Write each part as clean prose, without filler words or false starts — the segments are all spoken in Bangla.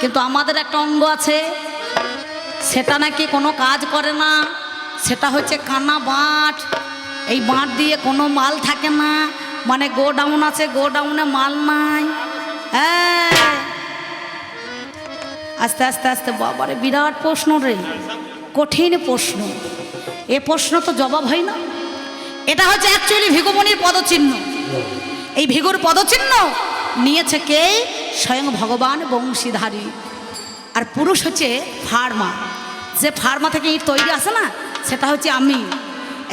কিন্তু আমাদের একটা অঙ্গ আছে, সেটা নাকি কোনো কাজ করে না, সেটা হচ্ছে কানা বাঁট। এই বাঁট দিয়ে কোনো মাল থাকে না, মানে গোডাউন আছে, গোডাউনে মাল নাই। হ্যাঁ, আস্তে আস্তে আস্তে বাবারে বিরাট প্রশ্ন রে, কঠিন প্রশ্ন। এ প্রশ্ন তো জবাব হয় না। এটা হচ্ছে অ্যাকচুয়ালি ভিগুমণির পদচিহ্ন। এই ভিগুর পদচিহ্ন নিয়েছে কে? স্বয়ং ভগবান বংশীধারী। আর পুরুষ হচ্ছে ফার্মা। যে ফার্মা থেকে ইট তৈরি আছে না, সেটা হচ্ছে আমি।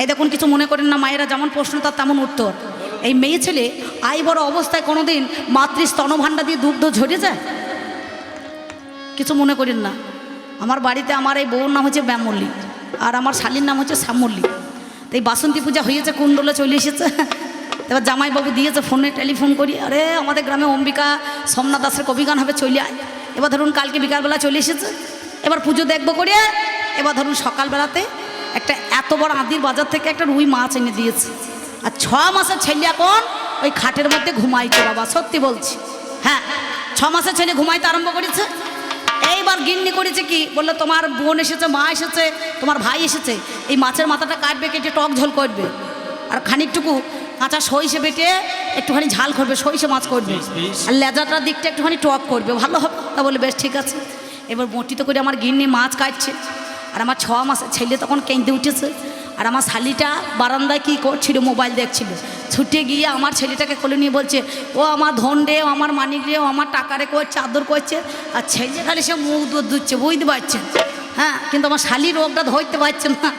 এই দেখুন, কিছু মনে করেন না, মায়েরা যেমন প্রশ্ন তার তেমন উত্তর। এই মেয়ে ছেলে আই বড় অবস্থায় কোনোদিন মাতৃ স্তনভাণ্ডা দিয়ে দুগ্ধ ঝরে যায়? কিছু মনে করেন না। আমার বাড়িতে আমার এই বউর নাম হচ্ছে ব্যামল্লী, আর আমার শালীর নাম হচ্ছে শ্যামল্লী। তো এই বাসন্তী পূজা হয়েছে, কুণ্ডলে চলে এসেছে। এবার জামাইবাবু দিয়েছে ফোনে, টেলিফোন করি, আরে আমাদের গ্রামে অম্বিকা সোমনাথ দাসের কবিগান হবে, চলে আয়। এবার ধরুন কালকে বিকালবেলা চলে এসেছে, এবার পুজো দেখবো করে। এবার ধরুন সকালবেলাতে একটা এত বড় আদির বাজার থেকে একটা রুই মাছ এনে দিয়েছে। আর 6 মাসের ছেলে এখন ওই খাটের মধ্যে ঘুমাইছে। বাবা সত্যি বলছি, হ্যাঁ, 6 মাসের ছেলে ঘুমাইতে আরম্ভ করেছে। এইবার গিন্নি করেছে কি, বললো তোমার বোন এসেছে, মা এসেছে, তোমার ভাই এসেছে, এই মাছের মাথাটা কাটবে, কেটে টক ঝোল করবে, আর খানিকটুকু কাঁচা সইষে বেটে একটুখানি ঝাল করবে, সইষে মাছ করবে, আর লেজাটার দিকটা একটুখানি টক করবে, ভালো হবে। তা বলে বেশ ঠিক আছে। এবার বটিতে করে আমার গিন্নি মাছ কাটছে, আর আমার 6 মাসের ছেলে তখন কেঁদে উঠেছে। আর আমার শালিটা বারান্দায় কী করছিল, মোবাইল দেখছিল। ছুটে গিয়ে আমার ছেলেটাকে কোলে নিয়ে বলছে, ও আমার ধন রে, ও আমার মানিক রে, ও আমার টাকা রে, কো চাদর করছে। আর ছেলে খালি সে মুখ দুধছে, বুঝতে পারছেন? হ্যাঁ, কিন্তু আমার শালি রোগটা ধরতে পারছে না।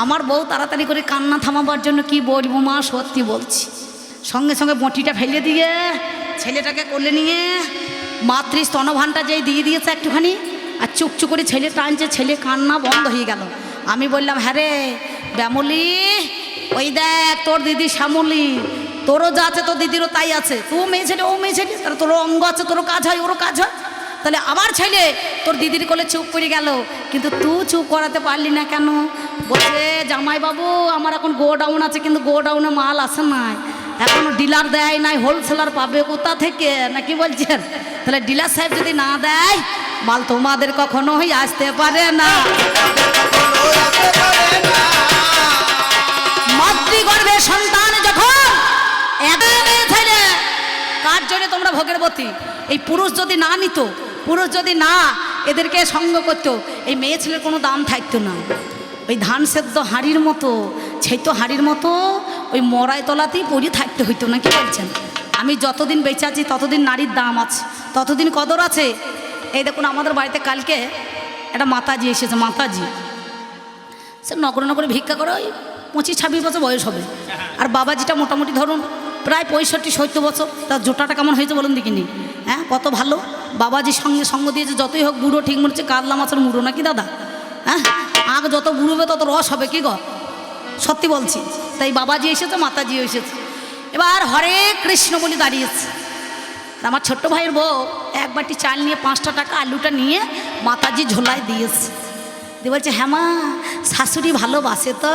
আমার বউ তাড়াতাড়ি করে কান্না থামাবার জন্য কি বলবো মা, সত্যি বলছি, সঙ্গে সঙ্গে বটিটা ফেলে দিয়ে ছেলেটাকে কোলে নিয়ে মাতৃ স্তনভাণ্ডা যেই দিয়ে দিয়েছে একটুখানি, আর চুকচুক করে ছেলে টানছে, ছেলে কান্না বন্ধ হয়ে গেল। আমি বললাম, হ্যাঁ রে ব্যামলি, ওই দেখ তোর দিদি শ্যামলি, তোরও যা আছে তোর দিদিরও তাই আছে। তুই মেয়ে ছেলে, ও মেয়ে ছেলে, তাহলে তোরও অঙ্গ আছে, তোরও কাজ হয়, ওরও কাজ হয়। তাহলে আমার ছেলে তোর দিদির কোলে চুপ করে গেল, কিন্তু তুই চুপ করাতে পারলি না কেন? বলছে, জামাইবাবু আমার এখন গোডাউন আছে, কিন্তু গোডাউনে মাল আসে নাই, এখনো ডিলার দেয় নাই, হোলসেলার পাবে কোথা থেকে, নাকি বলছেন? তাহলে ডিলার সাহেব যদি না দেয়, মাল তোমাদের কখনোই আসতে পারে না। মাতৃগর্ভে সন্তান যখন ছেলে, কার জন্য তোমরা ভোগের বতী? এই পুরুষ যদি না নিত, পুরুষ যদি না এদেরকে সঙ্গ করতো, এই মেয়ে ছেলের কোনো দাম থাকতো না। ওই ধান সেদ্ধ হাঁড়ির মতো, ছেত হাঁড়ির মতো ওই মরাই তলাতেই পড়ে থাকতে হইতো না, কি বলছেন? আমি যতদিন বেঁচে আছি ততদিন নারীর দাম আছে, ততদিন কদর আছে। এই দেখুন, আমাদের বাড়িতে কালকে একটা মাতাজি এসেছে। মাতাজি সে নগরে নগরে ভিক্ষা করে, ওই 25-26 বছর বয়স হবে। আর বাবাজিটা মোটামুটি ধরুন প্রায় 65-70 বছর। তার জোটাটা কেমন হয়েছে বলুন দেখিনি? হ্যাঁ, কত ভালো। বাবাজির সঙ্গে সঙ্গ দিয়েছে, যতই হোক বুড়ো ঠিক মনে হচ্ছে কাতলা মাছের মুড়ো, নাকি দাদা? হ্যাঁ, আগ যত বুড়োবে তত রস হবে, কি গো? সত্যি বলছি। তাই বাবাজি এসেছে, মাতাজিও এসেছে। এবার হরে কৃষ্ণ বলে দাঁড়িয়েছে। আমার ছোট্ট ভাইয়ের বউ এক বাটি চাল নিয়ে 5টা টাকা আলুটা নিয়ে মাতাজি ঝোলায় দিয়েছে। দিয়ে বলছে, হ্যাঁ মা, শাশুড়ি ভালোবাসে তো,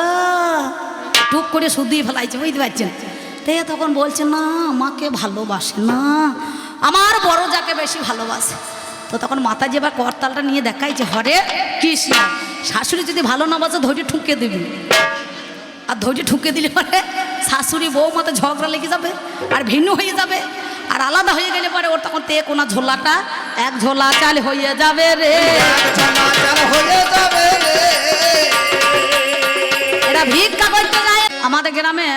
টুক করে শুধিয়ে ফেলাইছে, বুঝতে পারছেন? তাই তখন বলছে, না আমাকে ভালোবাসে না, আমার বড় যাকে বেশি ভালোবাসে। তো তখন মাতাজি এবার করতালটা নিয়ে দেখাইছে, হরে কৃষ্ণ, শাশুড়ি যদি ভালো না বাসে ধৈর্য ঠুকে দিবি, আর ধৈর্য ঠুকে দিলে পরে শাশুড়ি বউ মতো ঝগড়া লেগে যাবে, আর ভিন্ন হয়ে যাবে, আর আলাদা হয়ে গেলে পরে ওর তখন তে কোনা ঝোলাটা এক ঝোলা চাল হয়ে যাবে রে, এরা ভিক্ষা করতে যায়। আমাদের গ্রামে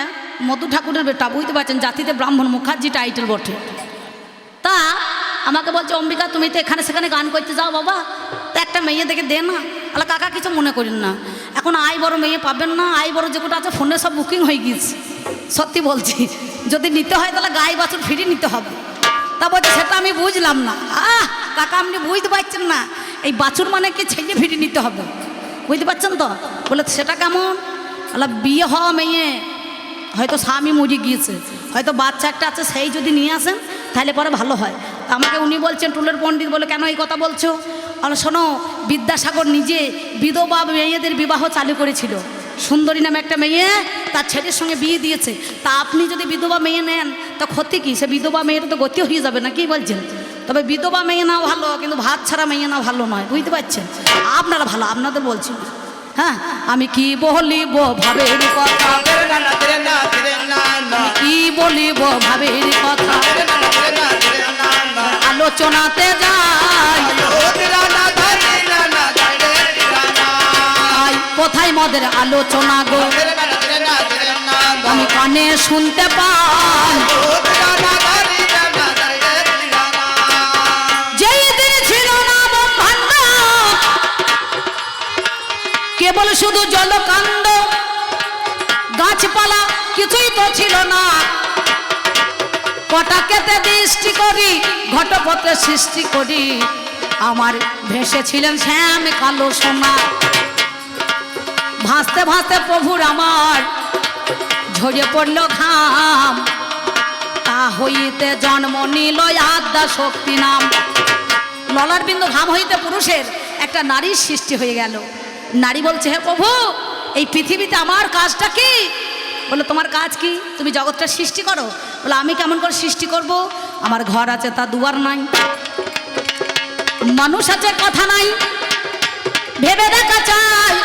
মধু ঠাকুরের বেটা, বুঝতে পারছেন, জাতিতে ব্রাহ্মণ, মুখার্জি টাইটেল বটে। তা আমাকে বলছে, অম্বিকা তুমি তো এখানে সেখানে গান করতে যাও বাবা, তা একটা মেয়ে দেখে দে না। আলা কাকা কিছু মনে করেন না, এখন আই বড় মেয়ে পাবেন না, আই বড় যে কোটা আছে ফোনে সব বুকিং হয়ে গিয়েছে। সত্যি বলছি, যদি নিতে হয় তাহলে গাই বাছুর ফিরে নিতে হবে। তা বলছে, সেটা আমি বুঝলাম না। কাকা আপনি বুঝতে পারছেন না, এই বাছুর মানে কি ছেলে ফিরে নিতে হবে, বুঝতে পারছেন তো? বলে সেটা কেমন? আলা বিয়ে হওয়া মেয়ে, হয়তো স্বামী মরে গিয়েছে, হয়তো বাচ্চা একটা আছে, সেই যদি নিয়ে আসেন তাহলে পরে ভালো হয়। আমাকে উনি বলছেন, টুলের পণ্ডিত বলে, কেন এই কথা বলছো? আর শোনো, বিদ্যাসাগর নিজে বিধবা মেয়েদের বিবাহ চালু করেছিল। সুন্দরী নামে একটা মেয়ে তার ছেলের সঙ্গে বিয়ে দিয়েছে। তা আপনি যদি বিধবা মেয়ে নেন তা ক্ষতি কি? সে বিধবা মেয়েটা তো গতি হয়ে যাবে না, কি বলছেন? তবে বিধবা মেয়ে না ভালো, কিন্তু ভাত ছাড়া মেয়ে না ভালো নয়, বুঝতে পারছেন? আপনারা ভালো, আপনাদের বলছি। হ্যাঁ, আমি কি বলিব ভাবের কথা, কি বলিব ভাবের কথা, আলোচনাতে যাই কোথায় মদের আলোচনা গো, আমি কানে শুনতে পাই। যেই দিন ছিল না ব্রহ্মাণ্ড, কেবল শুধু জলকাণ্ড, গাছপালা কিছুই তো ছিল না, পটাকেতে দৃষ্টি করি, ঘটপথে সৃষ্টি করি, আমার ভেসেছিলেন শ্যাম কালো সোনা। ভাসতে ভাসতে প্রভুর আমার ঝরে পড়ল ঘাম, তা হইতে জন্ম নিল আদ্যা শক্তি নাম। ললার বিন্দু ঘাম হইতে পুরুষের একটা নারীর সৃষ্টি হয়ে গেল। নারী বলছে, হে প্রভু, এই পৃথিবীতে আমার কাজটা কি? বলে, তোমার কাজ কি? তুমি জগৎটা সৃষ্টি করো। বলে, আমি কেমন করে সৃষ্টি করব? আমার ঘর আছে, তা দুয়ার নাই, মানুষ আছে, কথা নাই, ভেবে দেখা চাই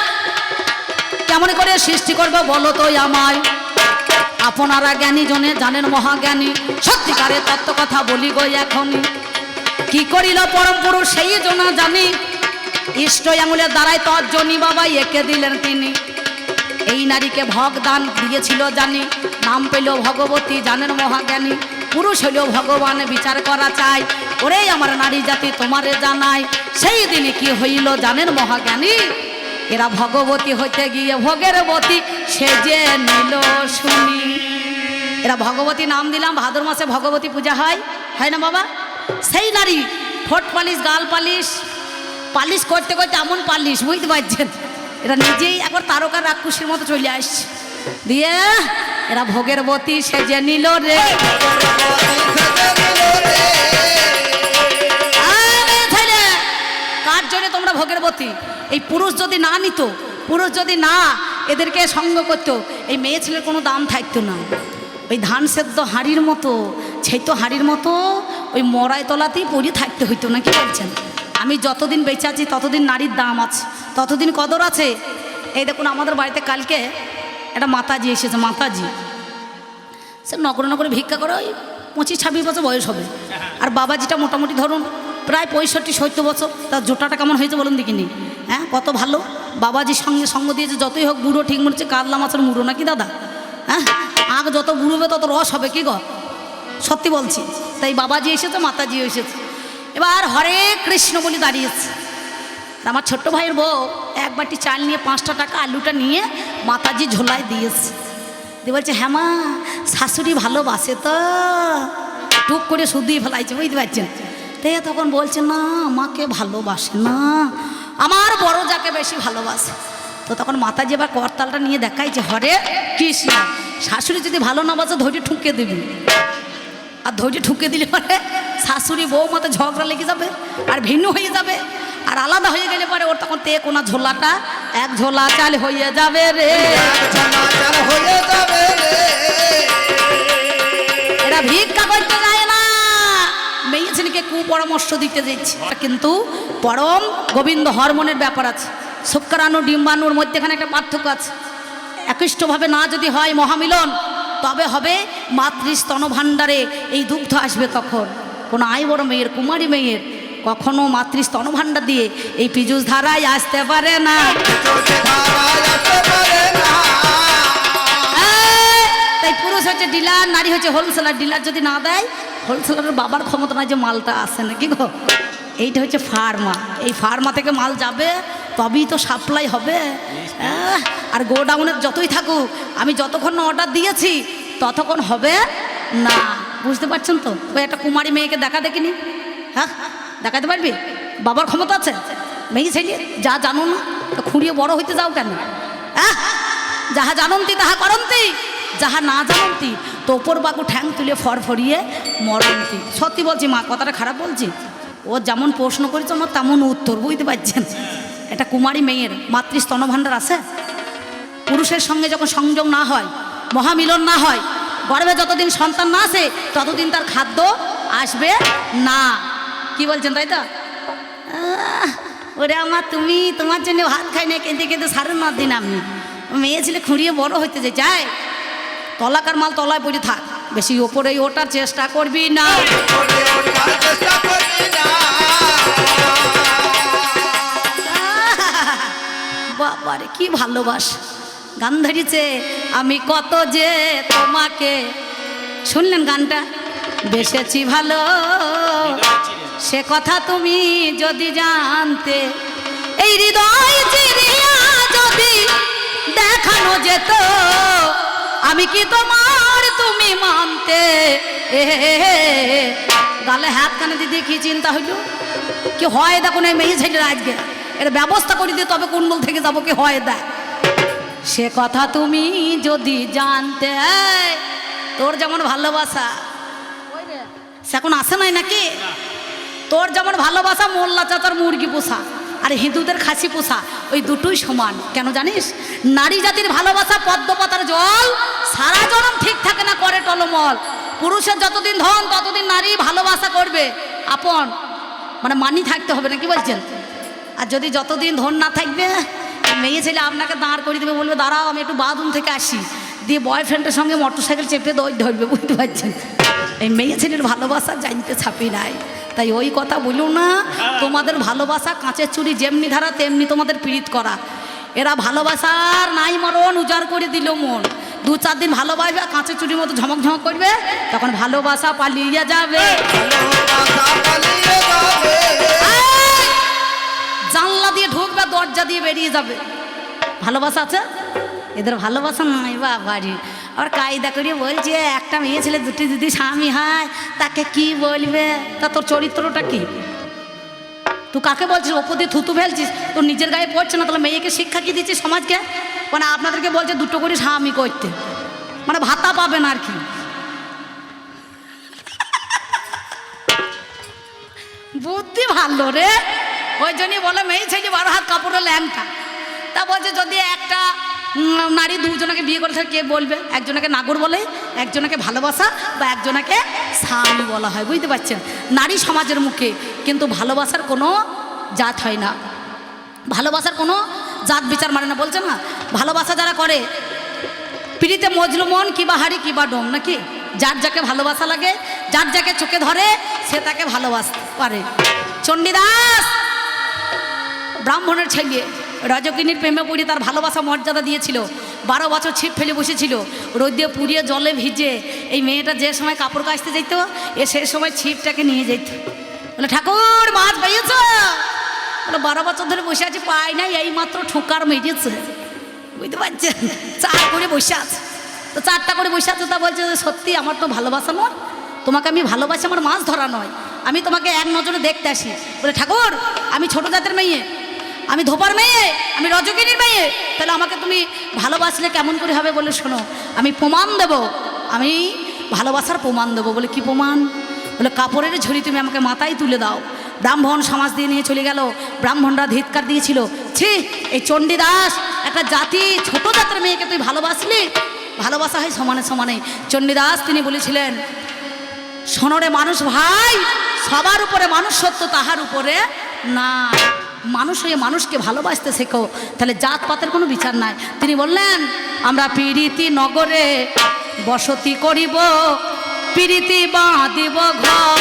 কেমন করে সৃষ্টি করবো বলো তো আমায়। আপনারা জ্ঞানী জনে জানেন মহাজ্ঞানী, সত্যিকারে তত্ত্ব কথা বলি গো এখনই। কি করিল পরম পুরুষ সেই জন্য জানি, ইষ্ট আঙুলের দ্বারাই তর্জনী বাবা এঁকে দিলেন তিনি। এই নারীকে ভগদান দিয়েছিল জানি, নাম পেল ভগবতী, জানেন মহাজ্ঞানী। পুরুষ হইলেও ভগবান বিচার করা চাই, ওরে আমার নারী জাতি তোমারে জানাই। সেই দিনে কি হইল জানেন মহাজ্ঞানী, এরা ভগবতী হইতে গিয়ে ভোগের বতী সেজে নিল শুনি। এরা ভগবতী নাম দিলাম, ভাদ্র মাসে ভগবতী পূজা হয়, হয় না বাবা? সেই নারী ঠোঁট পালিশ, গাল পালিশ, পালিশ করতে করতে এমন পালিশ, বুঝতে পারছেন? এরা নিজেই একবার তারকার রাক্ষসীর মতো চলে আসছে, দিয়ে এরা ভোগের বতী সেজে নিল রে। কার জন্য তোমরা ভোগের বতী? এই পুরুষ যদি না নিত, পুরুষ যদি না এদেরকে সঙ্গ করতো, এই মেয়ে ছেলের কোনো দাম থাকতো না। ওই ধান সেদ্ধ হাঁড়ির মতো, ছেতো হাঁড়ির মতো ওই মরাই তলাতেই পড়ে থাকতে হইতো না। কি বলছেন? আমি যতদিন বেঁচে আছি ততদিন নারীর দাম আছে, ততদিন কদর আছে। এই দেখুন, আমাদের বাড়িতে কালকে একটা মাতাজি এসেছে। মাতাজি সে নগর নগরে ভিক্ষা করে, ওই 25-26 বছর বয়স হবে। আর বাবাজিটা মোটামুটি ধরুন প্রায় 65-70 বছর। তার জোটাটা কেমন হয়েছে বলুন দেখিনি? হ্যাঁ, কত ভালো। বাবাজির সঙ্গে সঙ্গ দিয়েছে, যতই হোক বুড়ো ঠিক মনে হচ্ছে কাতলা মাছের মুড়ো নাকি দাদা? হ্যাঁ, আগ যত বুড়োবে তত রস হবে, কি গো? সত্যি বলছি। তাই বাবাজি এসেছে, মাতাজি এসেছে। এবার হরে কৃষ্ণ বলে দাঁড়িয়েছে। আমার ছোট্ট ভাইয়ের বউ এক বাটি চাল নিয়ে 5টা টাকা আলুটা নিয়ে মাতাজি ঝোলায় দিয়েছে। দিয়ে বলছে, হ্যাঁ মা, শাশুড়ি ভালোবাসে তো, টুক করে শুধুই ফেলাইছে, বুঝতে পারছেন? তাই তখন বলছে, না আমাকে ভালোবাসে না, আমার বড় যাকে বেশি ভালোবাসে। তো তখন মাতাজি এবার করতালটা নিয়ে দেখাইছে, হরে কৃষ্ণ, শাশুড়ি যদি ভালো না বাসে ধৈর্য ঠুকে দিবি। আর ধৈর্য ঠুকে দিলে পরে শাশুড়ি বউ মতো ঝগড়া লেগে যাবে, আর ভিন্ন হয়ে যাবে। আর আলাদা হয়ে গেলে পরে ওর তখন তে কোনা ঝোলাটা এক ঝোলা চাল হয়ে যাবে রে। এরা ভিক্ষা করতে যায় না, মেয়ে ছেলেকে কুপরামর্শ দিতে যাচ্ছে। কিন্তু পরম গোবিন্দ হরমোনের ব্যাপার আছে, শুক্রাণু ডিম্বাণুর মধ্যেখানে একটা পার্থক্য আছে। একইষ্টভাবে না যদি হয় মহামিলন, তবে হবে মাতৃস্তন ভাণ্ডারে এই দুগ্ধ আসবে। তখন কোনো আই বড় মেয়ের, কুমারী মেয়ের কখনো মাতৃস্তন ভাণ্ডার দিয়ে এই পীযুষ ধারায় আসতে পারে না। তাই পুরুষ হচ্ছে ডিলার, নারী হচ্ছে হোলসেলার। ডিলার যদি না দেয়, হোলসেলারের বাবার ক্ষমতা নাই যে মালটা আসে না, কি গো? এইটা হচ্ছে ফার্মা। এই ফার্মা থেকে মাল যাবে, তবেই তো সাপ্লাই হবে। আর গোডাউনের যতই থাকুক, আমি যতক্ষণ না অর্ডার দিয়েছি ততক্ষণ হবে না। বুঝতে পারছেন তো? ওই একটা কুমারী মেয়েকে দেখা দেখিনি, হ্যাঁ দেখাতে পারবি? বাবার ক্ষমতা আছে। মেয়ে ছেলে যা জানো না তো খুঁড়িয়ে বড় হইতে যাও কেন? হ্যাঁ, যাহা জানন্তি তাহা করন্তি, যাহা না জানন্তি তো ওপর বাকু ঠ্যাং তুলে ফরফরিয়ে মরন্তি। সত্যি বলছি মা, কথাটা খারাপ বলছি। ও যেমন প্রশ্ন করেছে আমার তেমন উত্তর, বুঝতে পারছেন? এটা কুমারী মেয়ের মাতৃস্তনভাণ্ডার আছে। পুরুষের সঙ্গে যখন সংযোগ না হয়, মহামিলন না হয়, গর্ভে যতদিন সন্তান না আসে ততদিন তার খাদ্য আসবে না। কি বলছেন তাই তো? ওরে আমার, তুমি তোমার জন্য ভাত খাই না, কেঁদে কেঁদে সারেন না দিন। আমি মেয়ে ছেলে খুঁড়িয়ে বড় হইতে যে চাই, তলাকার মাল তলায় পড়ে থাক, বেশি ওপরে ওঠার চেষ্টা করবি না। বাবারে কি ভালোবাস, গান ধরেছে আমি কত যে তোমাকে, শুনলেন গানটা? বেসেছি ভালো সে কথা তুমি যদি জানতে, এই হৃদয় চিরিয়া যদি দেখানো যেত, আমি কি তোমার তুমি মানতে। গালে হাত কানে দিদি কি চিন্তা হইল, কি হয় দেখো না মেয়ে ছেলের আজকে এর ব্যবস্থা করে দিয়ে তবে কুণ্ডল থেকে যাবো, কি হয় দেয় সে কথা তুমি যদি জানতে। তোর যেমন ভালোবাসা সে এখন আসে নাই নাকি? তোর যেমন ভালোবাসা মোল্লা চাচার মুরগি পোষা আর হিন্দুদের খাসি পোষা, ওই দুটোই সমান। কেন জানিস? নারী জাতির ভালোবাসা পদ্মপাতার জল, সারা জনম ঠিক থাকে না, করে টলমল। পুরুষের যতদিন ধন ততদিন নারী ভালোবাসা করবে আপন, মানে মানি থাকতে হবে না, কি বলছেন? আর যদি যতদিন ধন না থাকবে, মেয়ে ছেলে আপনাকে দাঁড় করে দেবে, বলবে দাঁড়াও আমি একটু বাথরুম থেকে আসি, দিয়ে বয়ফ্রেন্ডের সঙ্গে মোটরসাইকেল চেপে ধরবে, বুঝতে পারছেন? এই মেয়ে ছেলের ভালোবাসা জানতে ছাপি নাই, তাই ওই কথা বলুন না। তোমাদের ভালোবাসা কাঁচের চুড়ি যেমনি ধারা তেমনি তোমাদের পীড়িত করা। এরা ভালোবাসার নাই মরণ উজাড় করে দিল মন। 2-4 দিন ভালোবাসবে, কাঁচের চুড়ির মতো ঝমক ঝমক করবে, তখন ভালোবাসা পালিয়ে যাবে। জানলা দিয়ে ঢুকবে, দরজা দিয়ে বেরিয়ে যাবে। ভালোবাসা আছে এদের, ভালোবাসা নাই বা বাড়ি। আর কায়দা করিয়ে বলছে একটা মেয়ে ছেলে দুটি যদি স্বামী হয় তাকে কি বলবে? তা তোর চরিত্রটা কি? তুই কাকে বলছিস? ওপর দিয়ে থুতু ফেলছিস, তোর নিজের গায়ে পড়ছে না, তাহলে মেয়েকে শিক্ষা কি দিচ্ছিস সমাজকে? মানে আপনাদেরকে বলছে দুটো করে স্বামী করতে, মানে ভাতা পাবেন আর কি। বুদ্ধি ভালো রে, ওই জন্যই বলে মেয়ে ছেলে 12 হাত কাপড়ের ল্যাংটা। তা বলছে যদি একটা নারী দুজনকে বিয়ে করে থাকে কে বলবে? একজনকে নাগর বলে, একজনকে ভালোবাসা, বা একজনকে স্বামী বলা হয়, বুঝতে পারছেন? নারী সমাজের মুখে, কিন্তু ভালোবাসার কোনো জাত হয় না, ভালোবাসার কোনো জাত বিচার মানে না। বলছে না ভালোবাসা যারা করে পিড়িতে মজলু মন কিবা হাড়ি কিবা ডোম, নাকি? যার যাকে ভালোবাসা লাগে, যার যাকে চোখে ধরে সে তাকে ভালোবাসতে পারে। চণ্ডীদাস ব্রাহ্মণের ছেলে, রজকিনীর প্রেমে পড়ে তার ভালোবাসা মর্যাদা দিয়েছিল। 12 বছর ছিপ ফেলে বসেছিল, রোদ দিয়ে পুড়িয়ে জলে ভিজে। এই মেয়েটা যে সময় কাপড় কাচতে যেত, সে সময় ছিপটাকে নিয়ে যেত। বলে ঠাকুর মাছ পেয়েছ? বলে 12 বছর ধরে বসে আছি, পাই নাই, এই মাত্র ঠোকার মেরেছে, বুঝতে পারছেন? 4 করে বসে আছে, তো 4টা করে বসে আছে। তা বলছে সত্যি আমার তো ভালোবাসা নয়, তোমাকে আমি ভালোবাসি, আমার মাছ ধরা নয়, আমি তোমাকে এক নজরে দেখতে আসি। বলে ঠাকুর আমি ছোট জাতের মেয়ে, আমি ধোপার মেয়ে, আমি রজকিনীর মেয়ে, তাহলে আমাকে তুমি ভালোবাসলে কেমন করে হবে? বলে শোনো আমি প্রমাণ দেব, আমি ভালোবাসার প্রমাণ দেবো। বলে কি প্রমাণ? বলে কাপড়ের ঝুড়ি তুমি আমাকে মাথায় তুলে দাও। ব্রাহ্মণ সমাজ দিয়ে নিয়ে চলে গেল, ব্রাহ্মণরা ধিৎকার দিয়েছিল, ছি এই চণ্ডীদাস একটা জাতি, ছোট জাতের মেয়েকে তুই ভালোবাসলি? ভালোবাসা হয় সমানে সমানে। চণ্ডীদাস তিনি বলেছিলেন শোনরে মানুষ ভাই, সবার উপরে মানুষ সত্য, তাহার উপরে না। মানুষ হয়ে মানুষকে ভালোবাসতে শেখো, তাহলে জাতপাতের কোনো বিচার নাই। তিনি বললেন আমরা পীড়িতি নগরে বসতি করিব, পীড়িতি বাঁধিব ঘর।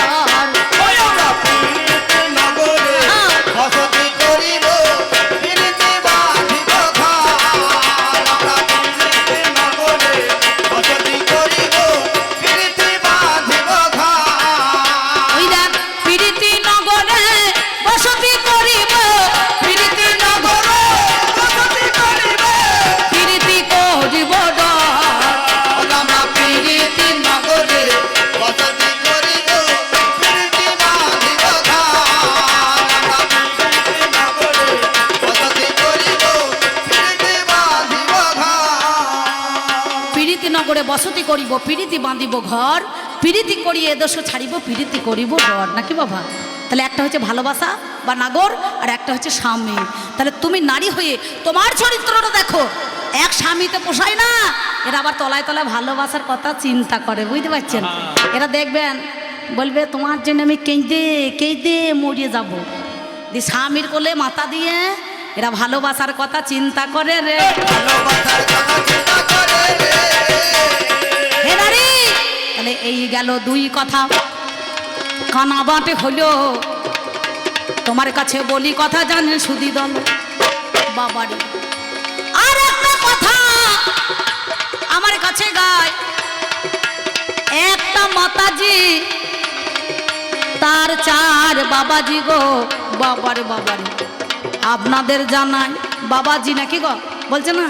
বসতি করিব, পীড়িতি বাঁধিব ঘর, পীড়িতি করি এদেশ ছাড়িব, পীড়িতি করিব ডর, নাকি বাবা? তাহলে একটা হচ্ছে ভালোবাসা বা নাগর, আর একটা হচ্ছে স্বামী। তাহলে তুমি নারী হয়ে তোমার চরিত্রটা দেখো, এক স্বামীতে পোষায় না, এরা আবার তলায় তলায় ভালোবাসার কথা চিন্তা করে, বুঝতে পারছেন? এরা দেখবেন বলবে তোমার জন্য আমি কেঁদে কেঁদে মরিয়ে যাব। দি স্বামীর কোলে মাথা দিয়ে এরা ভালোবাসার কথা চিন্তা করে রে। হে নারী, তাহলে এই গেল দুই কথা। কানা বাঁটে হলো তোমার কাছে বলি কথা, জানেন সুদি দল বাবারে। আর একটা কথা আমার কাছে গায়, একটা মাতাজি তার চার বাবাজি গো। বাবারে বাবারে, আপনাদের জানাই বাবাজি নাকি গো বলছে না?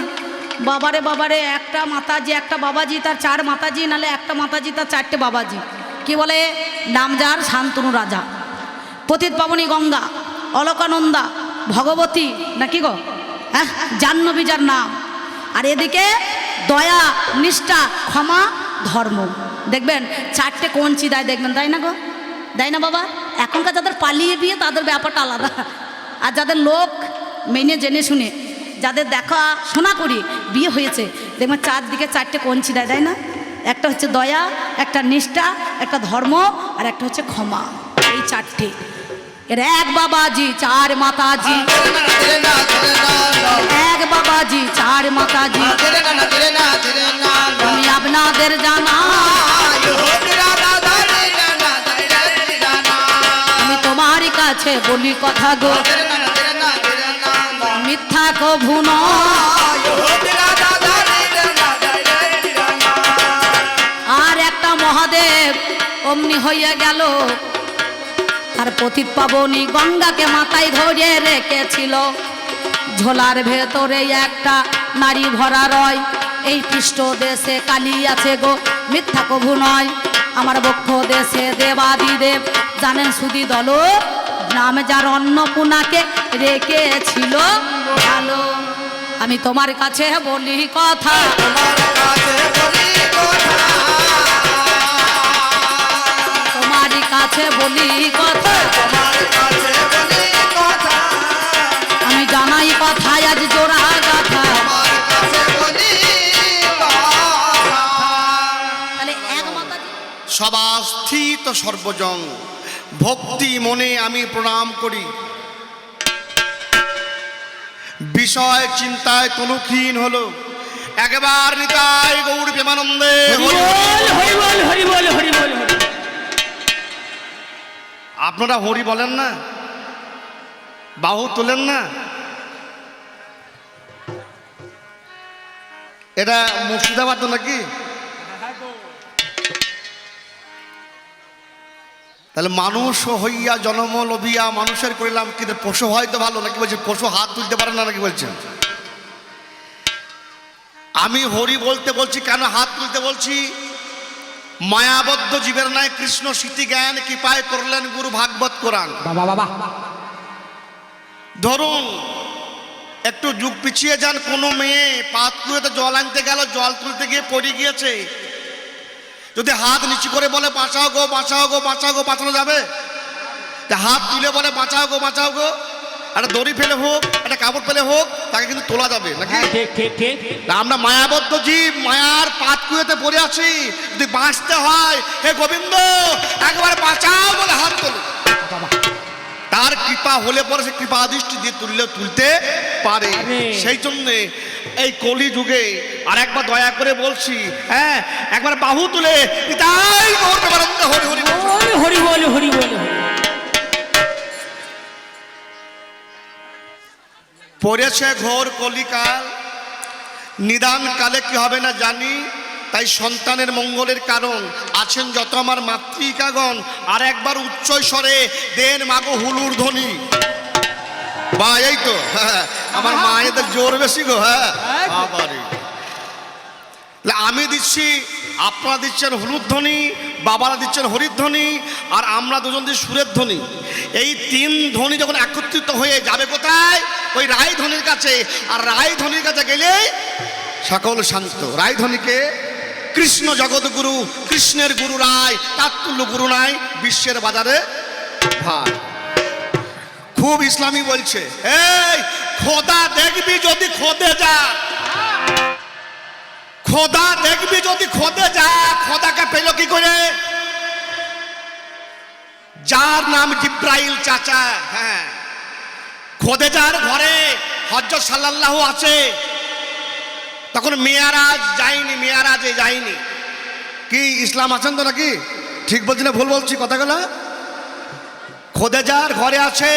বাবারে বাবারে, একটা মাতাজি একটা বাবাজি তার চার মাতাজি, নালে একটা মাতাজি তার চারটে বাবাজি। কি বলে? নামজার শান্তনু রাজা, পতিত পাবনী গঙ্গা, অলকানন্দা, ভগবতী নাকি গো, হ্যাঁ জাহ্নবী যার নাম। আর এদিকে দয়া, নিষ্ঠা, ক্ষমা, ধর্ম। দেখবেন চারটে কঞ্চি দেয়, দেখবেন তাই না গো? দেয় না বাবা? এখনকার যাদের পালিয়ে বিয়ে তাদের ব্যাপারটা আলাদা, আর যাদের লোক মেনে জেনে শুনে যাদের দেখা শোনা করি বিয়ে হয়েছে, দেখবেন চারদিকে চারটে কঞ্চি দেয়, তাই না? একটা হচ্ছে দয়া, একটা নিষ্ঠা, একটা ধর্ম, আর একটা হচ্ছে ক্ষমা। এই চারটে, এর এক বাবাজি চার মাতাজি, এক বাবাজি চার মাতাজি। আমি আপনাদের জানা, আমি তোমার কাছে বলি কথা গো, মিথ্যা কভু নয়। আর একটা মহাদেব অমনি হইয়া গেল, তার পতিত পাবনী গঙ্গাকে মাথায় ধরে রেখেছিল। ঝোলার ভেতরে একটা নারী ভরা রয়, এই পৃষ্ঠ দেশে কালী আছে গো, মিথ্যা কভু নয়। আমার বক্ষ দেশে দেবাদিদেব, জানেন সুদি দল, নাম যার অন্নপূর্ণাকে রেখেছিল ভালো। আমি তোমার কাছে বলি কথা, তোমার কাছে বলি কথা, আমি জানাই কথা আজ জোড়া গাথা। তাহলে এক মাতাজি সবাস্থিত সর্বজং, ভক্তি মনে আমি প্রণাম করি। বিষয় চিন্তায় তনুক্ষীণ হলো, একবার নিতাই গৌর প্রেমানন্দে। আপনারা হরি বলেন না? বাহু তোলেন না? এটা মুর্শিদাবাদ তো নাকি? তাহলে মানুষ হইয়া জন্ম লভিয়া মানুষের করিলাম, কিন্তু পশু হয়তো ভালো নাকি বলছে? পশু হাত তুলতে পারে না নাকি বলছেন? আমি হরি বলতে বলছি কেন, হাত তুলতে বলছি? মায়াবদ্ধ জীবের নাই কৃষ্ণ স্মৃতি জ্ঞান কৃপায় করলেন গুরু ভাগবত কোরআন। ধরুন একটু যুগ পিছিয়ে যান, কোনো মেয়ে পাতকুয়োতে জল আনতে গেল, জল তুলতে গিয়ে পড়ে গিয়েছে, যদি হাত নিচু করে বলে বাঁচাও গো বাঁচাও গো বাঁচাও গো, বাঁচানো যাবে? হাত তুলে বলে বাঁচাও গো বাঁচাও গো, একটা দড়ি ফেলে হোক, একটা কাপড় ফেলে হোক, তাকে কিন্তু তোলা যাবে নাকি? আমরা মায়াবদ্ধ জীব, মায়ার পাতকুয়োতে পড়ে আছি। যদি বাঁচতে হয়, হে গোবিন্দ একবার বাঁচাও বলে হাত তোলো। তার কৃপা হলে পরে সে কৃপা দৃষ্টি দিয়ে তুলতে পারে। সেই জন্যে এই কলি যুগে আর একবার দয়া করে বলছি, হ্যাঁ একবার বাহু তুলে তাই হরি হরি হরি বল হরি বল। পড়েছে ঘোর কলিকাল, নিদান কালে কি হবে না জানি, তাই সন্তানের মঙ্গলের কারণ আছেন যত আমার মাতৃকাগণ, আর একবার উচ্চ স্বরে দেন মাগো হুলুর ধ্বনি। বা এই তো আমার মায়েদের জোর বেশি গো। হ্যাঁ আমি দিচ্ছি, আপনারা দিচ্ছেন হুলুর ধ্বনি, বাবারা দিচ্ছেন হরির ধ্বনি, আর আমরা দুজন দিচ্ছি সুরের ধ্বনি। এই তিন ধ্বনি যখন একত্রিত হয়ে যাবে কোথায়? ওই রায় ধ্বনির কাছে। আর রায় ধ্বনির কাছে গেলে সকল শান্ত। রায় ধ্বনিকে কৃষ্ণ জগৎগুরু, কৃষ্ণের গুরু রায়, তার তুল্য গুরু নাই বিশ্বের বাজারে ভাই। খুব ইসলামী বলছে, এই খোদা দেখবি যদি খোদে যা, খোদা দেখবি যদি খোদে যা, খোদাকে পেল কি করে? যার নাম জিব্রাইল চাচা, হ্যাঁ, খোদেজার ঘরে হযরত সাল্লাল্লাহু আছে। তখন মেয়ারাজ যায়নি, মেয়ারাজে যায়নি। কি ইসলাম আছেন তো নাকি? ঠিক বলছি না ভুল বলছি কথাগুলো? খোদেজার ঘরে আছে,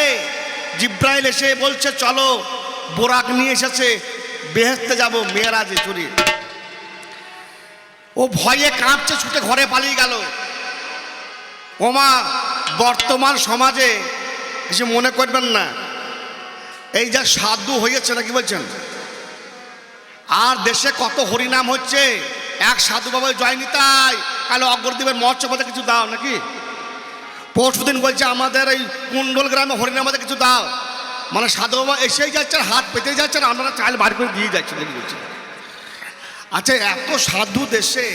জিব্রাইল এসে বলছে চলো, বোরাক নিয়ে এসেছে, বেহেশতে যাব মেয়ারাজে চুরি। ও ভয়ে কাঁপছে, ছুটে ঘরে পালিয়ে গেল। ওমা, বর্তমান সমাজে কিছু মনে করবেন না, এই যা সাধু হয়েছে নাকি বলছেন, আর দেশে কত হরিনাম হচ্ছে। এক সাধু বাবা জয়নি তাই কালে অগ্রদীপের মহোৎসবে কিছু দাও নাকি? পরশুদিন বলছে আমাদের এই কুণ্ডল গ্রামে হরিনামাতে কিছু দাও, মানে সাধু বাবা এসেই যাচ্ছেন, হাত পেতে যাচ্ছেন, আপনারা চাল বার করে দিয়ে যাচ্ছেন বলছে। আচ্ছা, এত সাধু দেশে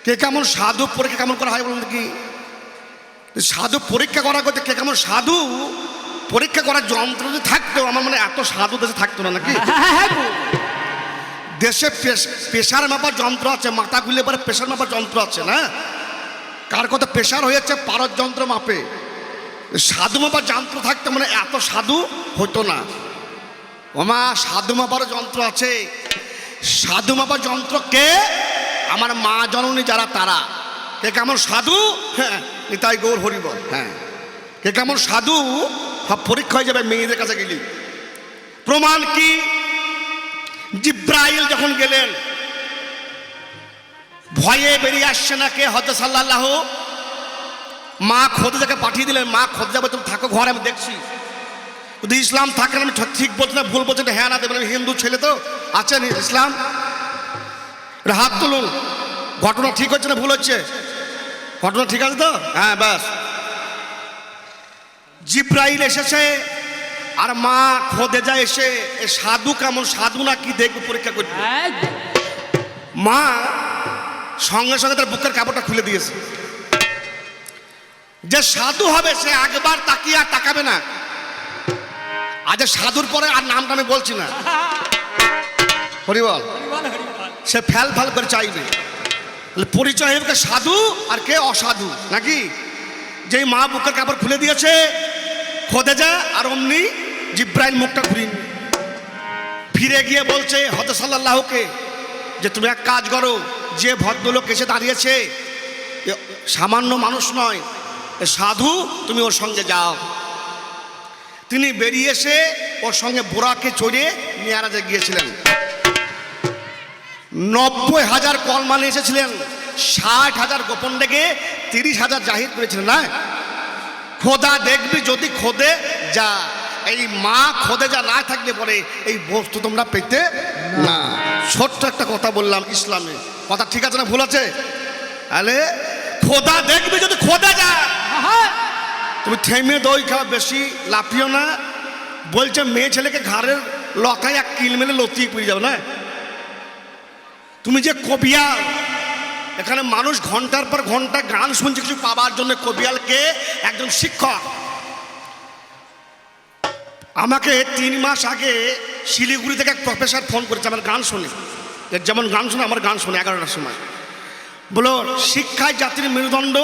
কে কেমন সাধু পরীক্ষা কেমন করা হয় বলুন কি? সাধু পরীক্ষা করা করতে কে কেমন সাধু পরীক্ষা করার যন্ত্র যদি থাকতো, আমার মনে এত সাধু দেশে থাকতো না নাকি? দেশে প্রেশার মাপার যন্ত্র আছে, মাথা গুলে পরে প্রেশার মাপার যন্ত্র আছে না? কার কত প্রেশার হয়েছে পারদ যন্ত্র মাপে। সাধু মাপার যন্ত্র থাকতো মানে এত সাধু হতো না। ওমা, সাধু মাপার যন্ত্র আছে। সাধু মাপার যন্ত্র কে? আমার মা জননী যারা, তারা। কে কেমন সাধু? হ্যাঁ, নিতাই গৌর হরিবল। হ্যাঁ, কে কেমন সাধু সব পরীক্ষা হয়ে যাবে মেয়েদের কাছে গেলি। প্রমাণ কি? জিব্রাইল যখন গেলেন, ভয়ে বেরিয়ে আসছে না কে? হযরত সাল্লাল্লাহু। মা খোদেজাকে পাঠিয়ে দিলেন। মা খোদেজা বলে তুমি থাকো ঘরে, আমি দেখছি। যদি ইসলাম থাকে, আমি ঠিক বলছি না ভুল বলছি না, হ্যাঁ না দেবেন, আমি হিন্দু ছেলে তো আছেন ইসলাম। হাত তুলুন। ঘটনা ঠিক হচ্ছে না ভুল হচ্ছে? ঘটনা ঠিক আছে তো? হ্যাঁ, ব্যাস। জিব্রাইল এসেছে আর মা খোদেজা এসে সাধু কেমন সাধু না কি দেখবে পরীক্ষা করবে। মা সঙ্গে সঙ্গে তার বুকের কাপড়টা খুলে দিয়েছে। যে সাধু হবে সে একবার তাকিয়ে আর তাকাবে না। আজ সাধুর পরে আর নামটা আমি বলছি না, হরিবল, সে ফ্যাল ফ্যাল করে চাইবে। পরিচয় হবে সাধু আর কে অসাধু নাকি? যেই মা বুকের কাপড় খুলে দিয়েছে খোদেজা, আর অমনি জিব্রাইল মুখটা ঘুরিয়ে ফিরে গিয়ে বলছে হযরত সাল্লাল্লাহুকে যে তুমি এক কাজ করো, যে ভদ্রলোক এসে দাঁড়িয়েছে সামান্য মানুষ নয়, সাধু, তুমি ওর সঙ্গে যাও। তিনি বেরিয়ে এসে ওর সঙ্গে বোরাকে চড়ে মেয়ারাজে গিয়েছিলেন। 90,000 কলমা নিয়ে এসেছিলেন, 60,000 গোপন ডেকে 30,000 জাহির করেছিলেন। না, খোদা দেখবি যদি খোদে যা, এই মা খোদে যা না থাকলে পরে এই বস্তু তোমরা পেতে না। ছোট্ট একটা কথা বললাম ইসলামে, কথা ঠিক আছে না ভুল আছে? আরে খোদা দেখবি যদি খোদা যা, তুমি থেমে দই খাওয়া, বেশি লাফিও না। বলছে মেয়ে ছেলেকে ঘাড়ের লতায় এক কিল মেলে লতিয়ে পড়ে যাবে না। তুমি যে কবিয়াল, এখানে মানুষ ঘন্টার পর ঘন্টা গান শুনছে কিছু পাবার জন্য। কবিয়ালকে একজন শিক্ষক আমাকে 3 মাস আগে শিলিগুড়ি থেকে এক প্রফেসর ফোন করেছে। আমার গান শুনে, যেমন গান শুনে আমার গান শুনে 11টার সময় বলো, শিক্ষায় জাতির মেরুদণ্ড,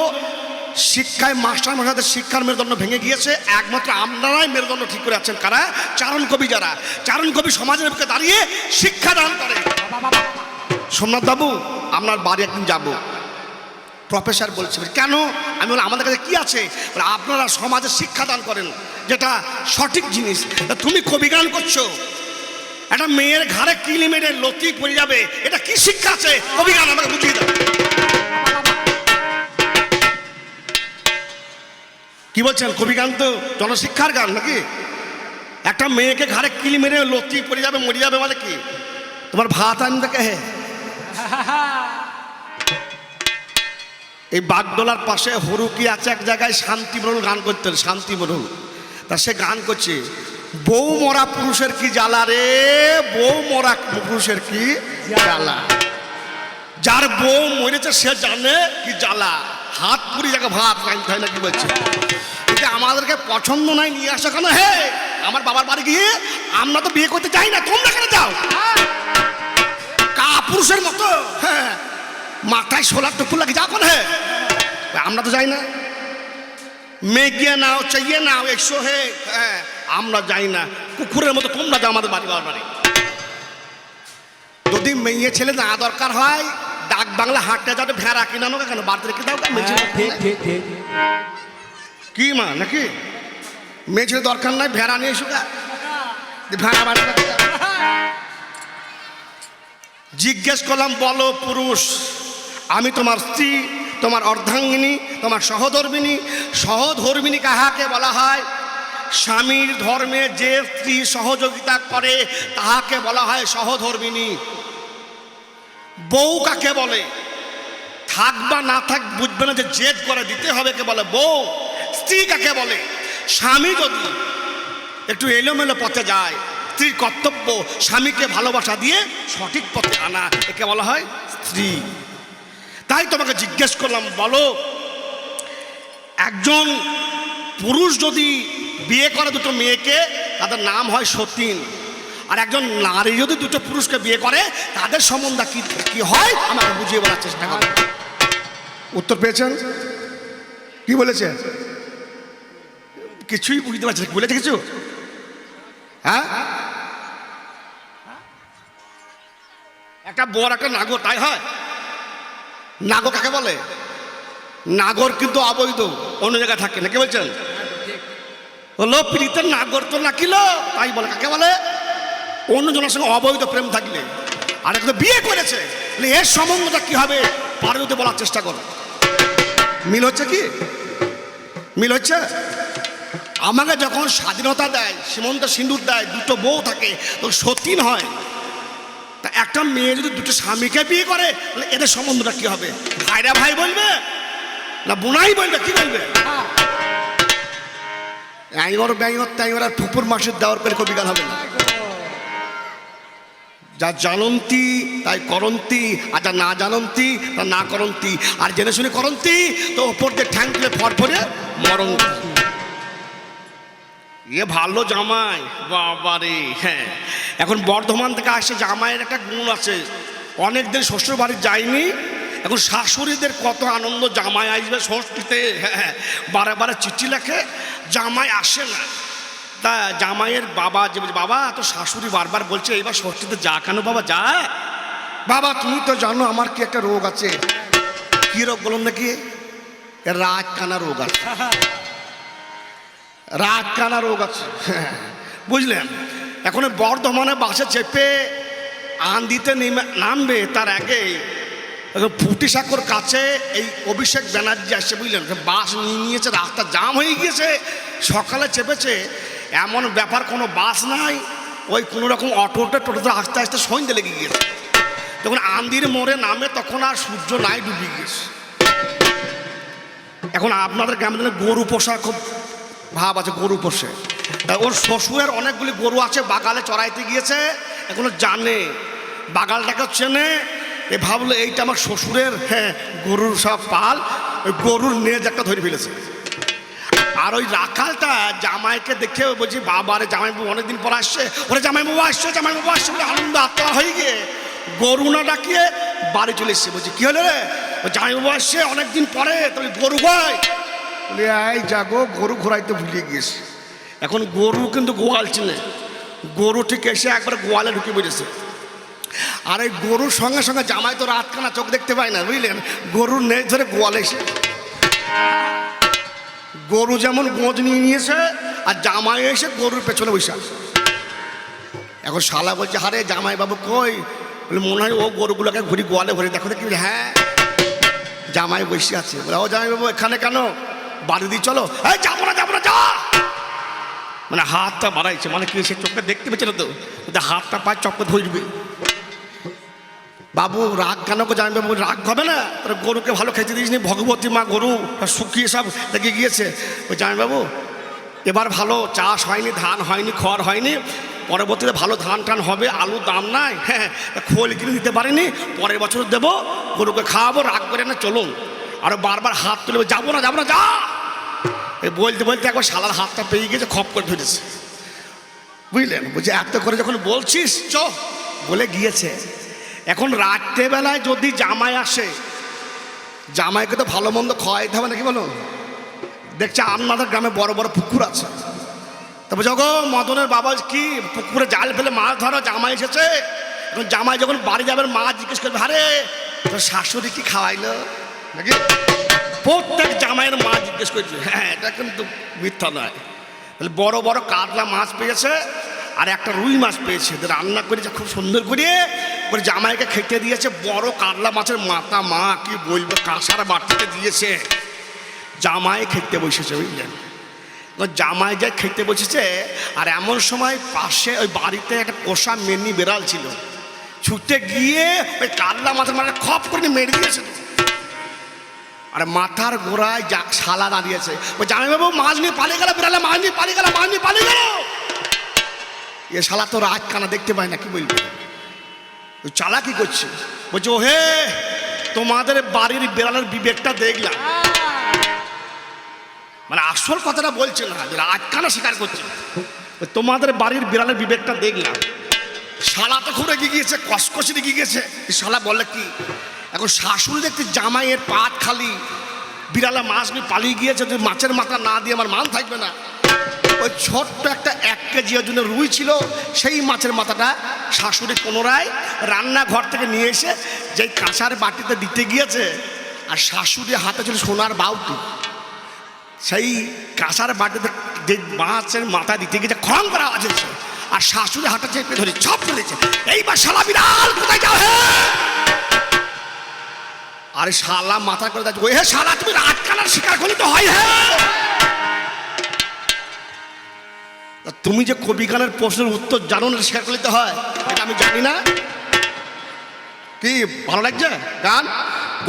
শিক্ষায় মাস্টার মশাইদের শিক্ষার মেরুদণ্ড ভেঙে গিয়েছে। একমাত্র আপনারাই মেরুদণ্ড ঠিক করে আছেন। কারা? চারণ কবি। যারা চারণ কবি সমাজের বুকে দাঁড়িয়ে শিক্ষা দান করে। সোমনাথ বাবু, আপনার বাড়ি একদিন যাব। প্রফেসর বলছে কেন? আমি বলি আমাদের কাছে কি আছে? আপনারা সমাজে শিক্ষা দান করেন, যেটা সঠিক জিনিস। তুমি কবি গান করছো, একটা মেয়ের ঘাড়ে কিলি মেরে লতি পড়ে যাবে, এটা কি শিক্ষা আছে? কবি গান আমাকে বুঝিয়ে দাও। কি বলছেন? কবি গান তো জনশিক্ষার গান নাকি? একটা মেয়েকে ঘাড়ে কিলি মেরে লতি পড়ে যাবে, মরে যাবে মানে কি? তোমার ভাত আনতে কে? এই বাগডোলার পাশে হরুকি আছে এক জায়গায়, শান্তি মরুল গান করতেন। শান্তি মরুল, তা সে গান করছে, বউ মরা পুরুষের কি জ্বালা রে, বউ মরা পুরুষের কি জ্বালা। যার বউ মরেছে সে জানে কি জ্বালা। হাত পুরি জায়গা ভাত রাখতে হয় না। কি বলছে? আমাদেরকে পছন্দ নাই নিয়ে আসা কেন? হে, আমার বাবার বাড়ি গিয়ে আমরা তো বিয়ে করতে চাই না, তোমরা কেন যাও? কাপুরুষের মতো, হ্যাঁ, মাথায় সোলার টুকু লাগে যাও কোন? হ্যাঁ, আমরা তো যাই না। মেঘিয়ে নাও চাইয়ে নাও একশো হে, হ্যাঁ আমরা যাই না, কুকুরের মতো তোমরা যাও আমাদের বাড়ি বাড়ি। যদি মেয়ে ছেলে না দরকার হয় ডাক বাংলা হাটটা যাতে ভেড়া কিনানো কেন বাড়িতে রেখে দাও। কি মা নাকি মেয়ে ছেলে দরকার নাই, ভেড়া নিয়ে এসো, ভেড়া বাড়ি। জিজ্ঞেস করলাম বলো পুরুষ, আমি তোমার স্ত্রী, তোমার অর্ধাঙ্গিনী, তোমার সহধর্মিনী। সহধর্মিনী কাহাকে বলা হয়? স্বামীর ধর্মে যে স্ত্রী সহযোগিতা করে তাহাকে বলা হয় সহধর্মিনী। বউ কাকে বলে? থাক বা না থাক বুঝবে না যে জেদ করে দিতে হবে কে বলে বউ। স্ত্রী কাকে বলে? স্বামী যদি একটু এলোমেলো পথে যায়, স্ত্রীর কর্তব্য স্বামীকে ভালোবাসা দিয়ে সঠিক পথে আনা, একে বলা হয় স্ত্রী। তাই তোমাকে জিজ্ঞেস করলাম বলো, একজন পুরুষ যদি বিয়ে করে দুটো মেয়েকে তাদের নাম হয় সতীন, আর একজন নারী যদি দুটো পুরুষকে বিয়ে করে তাদের সম্বন্ধ কি কি হয় আমাকে বুঝিয়ে বলার চেষ্টা করো। উত্তর পেয়েছেন? কি বলেছে? কিছুই বুঝতে পারছে, বলেছে কিছু? হ্যাঁ, একটা বর একটা নাগর, তাই হয়? নাগর কাকে বলে? নাগর কিন্তু অবৈধ, অন্য জায়গায় থাকে না। কে বলছেন? হলো প্রীতের নাগর তো নাকিল, তাই বলে। কাকে বলে? অন্য জনের সঙ্গে অবৈধ প্রেম থাকলে। আর একটা বিয়ে করেছে, এর সম্বন্ধটা কি হবে পারে যদি বলার চেষ্টা করো। মিল হচ্ছে কি? মিল হচ্ছে? আমাকে যখন স্বাধীনতা দেয়, সীমন্ত সিঁদুর দেয়, দুটো বউ থাকে, তো সতীন হয়। তা একটা মেয়ে যদি দুটো স্বামীকে বিয়ে করে তাহলে এদের সম্বন্ধটা কি হবে? ভাইরা ভাই বলবে না বোনাই বলবে? কি বলবে? আইমর ব্যাঙর তাইমর আর ফুপুর মাসের দেওয়ার করে কবি গান হবে না। যা জানন্তি তাই করন্তি, আর যা না জানন্তি তা না করন্তি, আর জেনে শুনে করন্তি তো ওপর দিয়ে ঠ্যাং তুলে ফরফরে মরন্তি। এ ভালো জামাই বাবারে। হ্যাঁ, এখন বর্ধমান থেকে আসছে, জামাইয়ের একটা গুণ আছে, অনেকদিন শ্বশুর বাড়ি যায়নি, এখন শাশুড়িদের কত আনন্দ জামাই আসবে ষষ্ঠীতে। হ্যাঁ, বারে বারে চিঠি লেখে, জামাই আসে না। তা জামাইয়ের বাবা যে বলছে, বাবা তো শাশুড়ি বারবার বলছে এইবার ষষ্ঠীতে যা। কেন বাবা যা? বাবা তুমি তো জানো আমার কি একটা রোগ আছে। কি রোগ বলুন নাকি? রাত কানা রোগ আছে। রাত কানা রোগ আছে, বুঝলেন? এখন বর্ধমানে বাসে চেপে আন্দিতে নামবে তার আগেই ফুটি সাঁকোর কাছে এই অভিষেক ব্যানার্জি আসছে, বুঝলেন? বাস নিয়ে নিয়েছে, রাস্তা জাম হয়ে গিয়েছে, সকালে চেপেছে, এমন ব্যাপার কোনো বাস নাই, ওই কোনো রকম অটোতে টোটোতে আস্তে আস্তে সন্ধ্যে লেগে গিয়েছে। যখন আন্দির মোড়ে নামে তখন আর সূর্য নাই, ডুবে গিয়েছে। এখন আপনাদের গ্রামে গরু পোষা খুব ভাব আছে, গরু পোষে। তা ওর শ্বশুরের অনেকগুলি গরু আছে, বাগালে চড়াইতে গিয়েছে, এখনো জানে, বাগালটাকে চেনে। এ ভাবলো এইটা আমার শ্বশুরের, হ্যাঁ, গরুর সব পাল, ওই গরুর নেজ একটা ধরে ফেলেছে। আর ওই রাখালটা জামাইকে দেখে বলছি, বাবারে জামাইবাবু অনেকদিন পর আসছে, ওরে জামাইবাবু আসছে, জামাইবাবু আসছে বলে আনন্দ আত্মা হয়ে গিয়ে গরু না ডাকিয়ে বাড়ি চলে এসছে। বলছি কি হলো রে? জামাইবাবু আসছে অনেকদিন পরে, তুমি গরু গাই বলে এই যাগো, গরু ঘোরাইতে ভুলে গিয়েছে। এখন গরু কিন্তু গোয়াল চিনে, গরু ঠিক এসে একবার গোয়ালে ঢুকে বেরিয়েছে। আর এই গরুর সঙ্গে সঙ্গে জামাই তো রাতখানা চোখ দেখতে পায় না, বুঝলেন? গরুর নেজ ধরে গোয়ালে এসে গরু যেমন গোঁজ নিয়ে নিয়েছে, আর জামাই এসে গরুর পেছনে বসে আছে। এখন শালা বলছে, আরে জামাই বাবু কই? বলে মনে হয় ও গরুগুলোকে ঘুরি গোয়ালে ভরে, দেখো দেখি। হ্যাঁ, জামাই বসে আছে। বলে ও জামাই বাবু এখানে কেন? বাড়ি দিয়ে চলো। এই যাবো না, যাবো না, যা। মানে হাতটা বাড়াইছে, মানে কি সে চোখটা দেখতে পেয়েছে না, তো হাতটা পায় চক্কর ধরবে। বাবু রাগ কেন গো জামাই বাবু? রাগ হবে না, তোর গরুকে ভালো খেতে দিসনি, ভগবতী মা গরু শুকিয়ে সব দেখে গিয়েছে। ওই জামাই বাবু এবার ভালো চাষ হয়নি, ধান হয়নি, খড় হয়নি, পরবর্তীতে ভালো ধান টান হবে, আলুর দাম নাই, হ্যাঁ, খোল কিনে দিতে পারিনি, পরের বছর দেবো, গরুকে খাওয়াবো, রাগ করে না চলুন। আরো বারবার হাত তুলে যাবো না, যাবো না, যা। এই বলতে বলতে একবার শালার হাতটা পেয়ে গেছে, খপ করে ধরেছে, বুঝলেন? বলছে এত করে যখন বলছিস চ, বলে গিয়েছে। এখন রাত্রেবেলায় যদি জামাই আসে, জামাইকে তো ভালো মন্দ খাওয়াইতে হবে নাকি বলো? দেখছে আপনাদের গ্রামে বড় বড় পুকুর আছে। তবে যখন মদনের বাবা কি পুকুরে জাল ফেলে মাছ ধরো, জামাই এসেছে। এখন জামাই যখন বাড়ি যাবেন মা জিজ্ঞেস করবে, আরে তোর শাশুড়ি কি খাওয়াইলো নাকি? প্রত্যেক জামাইয়ের মা জিজ্ঞেস করছে। হ্যাঁ, এটা কিন্তু মিথ্যা নয়। তাহলে বড় বড় কাতলা মাছ পেয়েছে আর একটা রুই মাছ পেয়েছে, রান্না করেছে খুব সুন্দর করে জামাইকে খেতে দিয়েছে। বড় কাতলা মাছের মাথা, মা কি বলবো, কাঁসার বাটিতে দিয়েছে। জামাই খেতে বসেছে, বুঝলেন? জামাই যা খেতে বসেছে, আর এমন সময় পাশে ওই বাড়িতে একটা পোষা মেনি বেড়াল ছিল। ছুটে গিয়ে ওই কাতলা মাছের মাথা খপ করে মেরে দিয়েছে। আর মাথার গোড়ায় শালা দাঁড়িয়েছে। ওই জামাইবাবু মাছ নিয়ে পালিয়ে গেল, বেড়ালে মাছ নিয়ে পালিয়ে গেল, মাছ নিয়ে পালিয়ে গেল। এ শালা তো রাত কানা দেখতে পায় না, কি বলবে? ওই চালাকি করছে, বলছে ও হে তোমাদের বাড়ির বেড়ালের বিবেকটা দেখলাম। মানে আসল কথাটা বলছে না, যে রাত কানা স্বীকার করছে। তোমাদের বাড়ির বিড়ালের বিবেকটা দেখলাম। শালা তো খুব রেগে গিয়েছে, কসকসে রেগে গিয়েছে। শালা বলে কি, এখন শাশুড়ি দেখতে জামাইয়ের পাট খালি, বিড়ালে মাছ নিয়ে পালিয়ে গিয়েছে, যদি মাছের মাথা না দিয়ে আমার মান থাকবে না। ওই ছোট্ট একটা 1 কেজি ওজনের রুই ছিল, সেই মাছের মাথাটা শাশুড়ি পুনরায় রান্নাঘর থেকে নিয়ে এসে যেই কাঁসার বাটিতে দিতে গিয়েছে, আর শাশুড়ির হাতে ছিল সোনার বাউটি। সেই কাঁসার বাটিতে যে মাছের মাথা দিতে গিয়েছে, খং করা আছে, আর শাশুড়ি হাতে চেপে ধরে ছপ ফেলেছে। এইবার শালা বিড়াল কোথায় যাও হে? আরে শালা মাথা করে যাচ্ছে, ওই হে শালা তুমি রাত কানার শিকার করলে তো হয়। হ্যাঁ, তুমি যে কবি গানের প্রশ্নের উত্তর জানো না, শিকার করলে তো হয়, এটা আমি জানি না। কি ভালো লাগছে গান?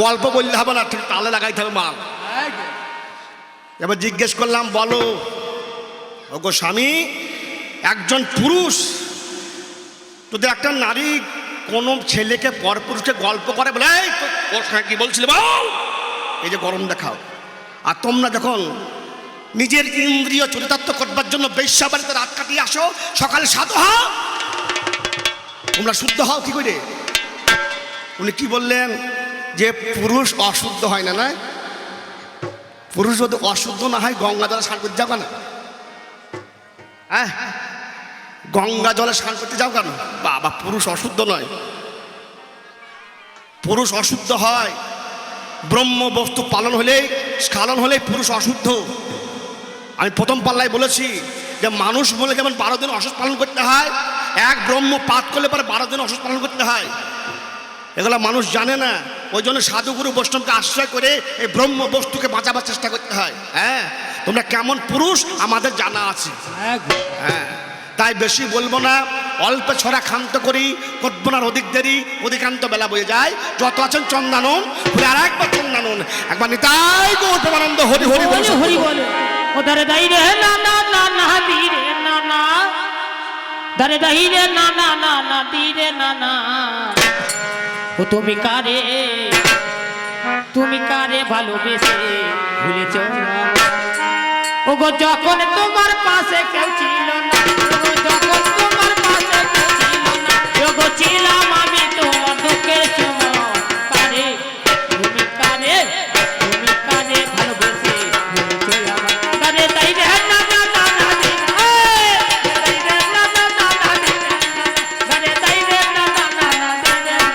গল্প বললে হবে না, ঠিক তালে লাগাইতে হবে মাল। এবার জিজ্ঞেস করলাম, বলো ওগো স্বামী, একজন পুরুষ যদি একটা নারী কোনো ছেলেকে পরপুরুষকে গল্প করে, বলে ওর সঙ্গে কি বলছিলে বল, এই যে গরম দেখাও। আর তোমরা যখন নিজের ইন্দ্রিয় চরিতার্থ করবার জন্য বেশ্যা বাড়িতে রাত কাটিয়ে আসো, সকালে সাধু হও, তোমরা শুদ্ধ হও কি করে? উনি কি বললেন, যে পুরুষ অশুদ্ধ হয় না, না? পুরুষ যদি অশুদ্ধ না হয় গঙ্গা জলে স্নান করতে যাও কেন? হ্যাঁ, গঙ্গা জলে স্নান করতে যাও কেন? বাবা, পুরুষ অশুদ্ধ নয়, পুরুষ অশুদ্ধ হয় ব্রহ্ম বস্তু পালন হলেই, স্খলন হলেই পুরুষ অশুদ্ধ। আমি প্রথম পাল্লায় বলেছি যে মানুষ বলে যেমন 12 দিন অসুস্থ পালন করতে হয়, এক ব্রহ্ম পাঠ করলে পরে 12 দিন অসুস্থ পালন করতে হয়। এগুলো মানুষ জানে না, ওই জন্য সাধুগুরু বৈষ্ণবকে আশ্রয় করে এই ব্রহ্ম বস্তুকে বাঁচাবার চেষ্টা করতে হয়। হ্যাঁ, তোমরা কেমন পুরুষ আমাদের জানা আছে। হ্যাঁ, তাই বেশি বলবো না, অল্প ছড়া ক্ষান্ত করি, করবো না অধিক দেরি, অধিকান্ত বেলা বয়ে যায়। যত আছেন চন্দানন, আর একবার চন্দানন, একবার নিতাই গৌর প্রেমানন্দ হরি হরি বল, হরি বল। ও দারে দাই রে না না না না দি রে না না, দারে দাই রে না না না না দি রে না না। ও তুমি কারে ভালোবেসে ভুলেছ? ও গো যখন তোমার পাশে কেউ ছিল না, যখন তোমার পাশে কেউ ছিল না, ও গো ছিলাম আমি তোমার দুঃখের সময়। তুমি কারে ভালোবেসে ভুলেছ আমার? দারে তাই রে না না না না দি, দারে তাই রে না না না না দি, দারে তাই রে না না না না দি রে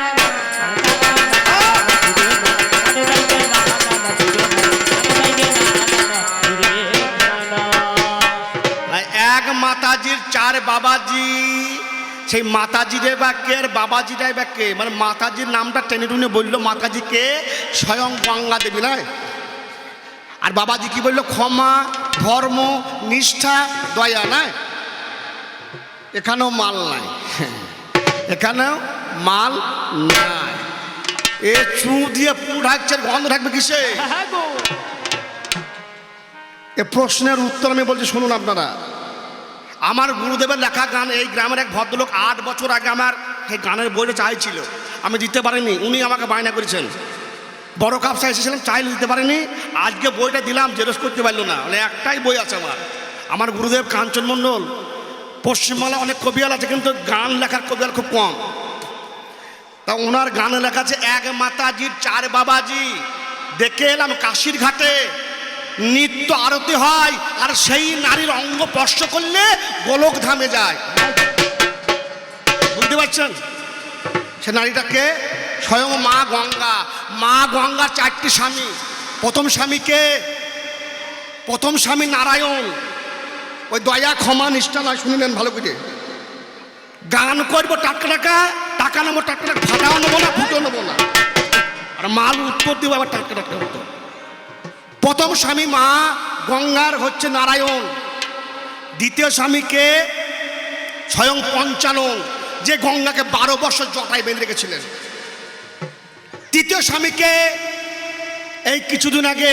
না। এক মাতাজির 4 বাবাজি। সেই মাতাজিরে বাক্যে আর বাবাজিরাই বাক্যে, মানে মাতাজির নামটা টেনে টুনে বললো মাতাজিকে স্বয়ং গঙ্গা দেবী নয়, আর বাবাজি কি বললো? ক্ষমা, ধর্ম, নিষ্ঠা, দয়া নয়। এখানেও মাল নাই, এখানেও মাল নাই। এ চু দিয়ে পু ঢাকছে, গন্ধ থাকবে কিসে? এ প্রশ্নের উত্তর আমি বলছি, শুনুন আপনারা। আমার গুরুদেবের লেখা গান, এই গ্রামের এক ভদ্রলোক 8 বছর আগে আমার এই গানের বইটা চাইছিল, আমি দিতে পারিনি। উনি আমাকে বায়না করেছেন, বড় কাপসা এসেছিলাম, চাইলে দিতে পারিনি। আজকে বইটা দিলাম, জেরক্স করতে পারলো না, মানে একটাই বই আছে আমার গুরুদেব কাঞ্চন মণ্ডল। পশ্চিমবাংলা অনেক কবিয়াল আছে, কিন্তু গান লেখার কবিয়াল খুব কম। তা ওনার গানে লেখা আছে, এক মাতাজির 4 বাবাজি। দেখে এলাম কাশির ঘাটে, নিত্য আরতি হয়, আর সেই নারীর অঙ্গ স্পর্শ করলে গোলক ধামে যায়। বুঝতে পারছেন? সে নারীটাকে স্বয়ং মা গঙ্গা। মা গঙ্গার 4টি স্বামী। প্রথম স্বামীকে, প্রথম স্বামী নারায়ণ। ওই দয়া ক্ষমা নিষ্ঠা নয়, শুনিলেন ভালো করে। গান করবো টাকা টাকা, টাকা নেবো টাকা টাকা, ভাড়াও নেবো না, ফুটো নেবো না, আর মাল উত্তর দেবো আবার টাকা টাকা উত্তর। প্রথম স্বামী মা গঙ্গার হচ্ছে নারায়ণ। দ্বিতীয় স্বামীকে স্বয়ং পঞ্চানন, যে গঙ্গাকে 12 বছর জটায় বেঁধে রেখেছিলেন। তৃতীয় স্বামীকে এই কিছুদিন আগে